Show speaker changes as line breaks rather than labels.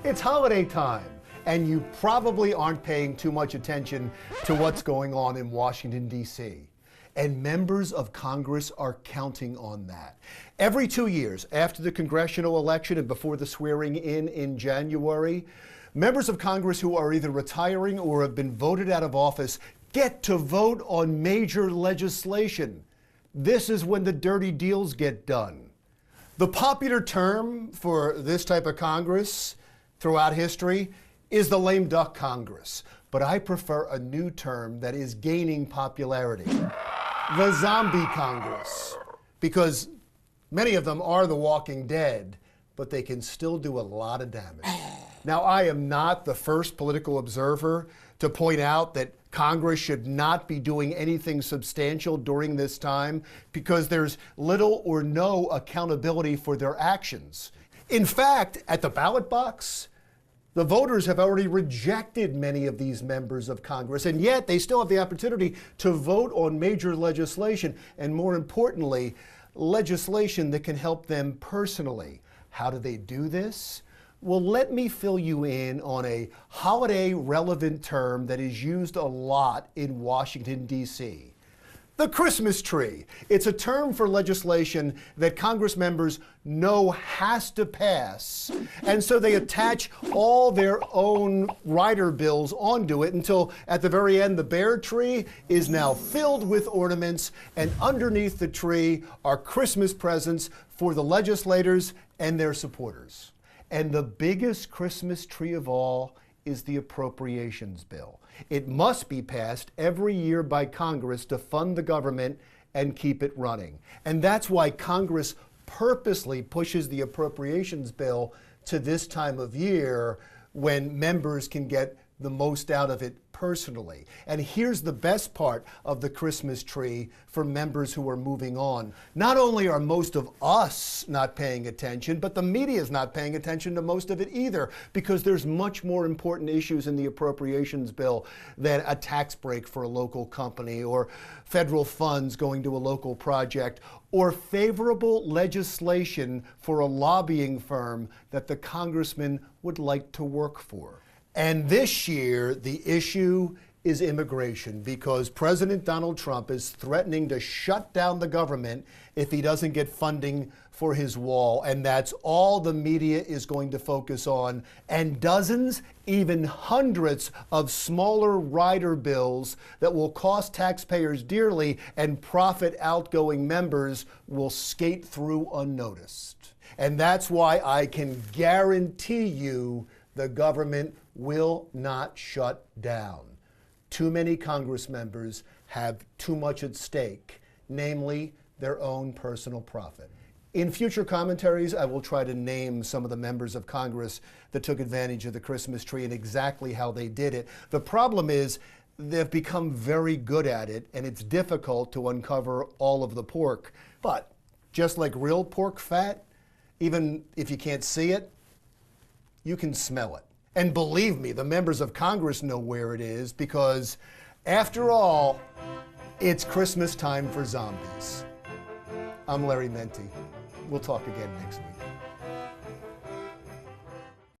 It's holiday time, and you probably aren't paying too much attention to what's going on in Washington, D.C. And members of Congress are counting on that. Every 2 years, after the congressional election and before the swearing in January, members of Congress who are either retiring or have been voted out of office get to vote on major legislation. This is when the dirty deals get done. The popular term for this type of Congress throughout history is the lame duck Congress, but I prefer a new term that is gaining popularity. The zombie Congress, because many of them are the walking dead, but they can still do a lot of damage. Now, I am not the first political observer to point out that Congress should not be doing anything substantial during this time because there's little or no accountability for their actions. In fact, at the ballot box, the voters have already rejected many of these members of Congress, and yet they still have the opportunity to vote on major legislation, and more importantly, legislation that can help them personally. How do they do this? Well, let me fill you in on a holiday-relevant term that is used a lot in Washington, D.C. The Christmas tree. It's a term for legislation that Congress members know has to pass, and so they attach all their own rider bills onto it until at the very end the bare tree is now filled with ornaments, and underneath the tree are Christmas presents for the legislators and their supporters. And the biggest Christmas tree of all is the appropriations bill. It must be passed every year by Congress to fund the government and keep it running. And that's why Congress purposely pushes the appropriations bill to this time of year when members can get the most out of it personally. And here's the best part of the Christmas tree for members who are moving on. Not only are most of us not paying attention, but the media is not paying attention to most of it either, because there's much more important issues in the appropriations bill than a tax break for a local company, or federal funds going to a local project, or favorable legislation for a lobbying firm that the congressman would like to work for. And this year, the issue is immigration, because President Donald Trump is threatening to shut down the government if he doesn't get funding for his wall. And that's all the media is going to focus on. And dozens, even hundreds of smaller rider bills that will cost taxpayers dearly and profit outgoing members will skate through unnoticed. And that's why I can guarantee you the government will not shut down. Too many Congress members have too much at stake, namely their own personal profit. In future commentaries, I will try to name some of the members of Congress that took advantage of the Christmas tree and exactly how they did it. The problem is they've become very good at it, and it's difficult to uncover all of the pork. But just like real pork fat, even if you can't see it, you can smell it. And believe me, the members of Congress know where it is, because after all, it's Christmas time for zombies. I'm Larry Mendte. We'll talk again next week.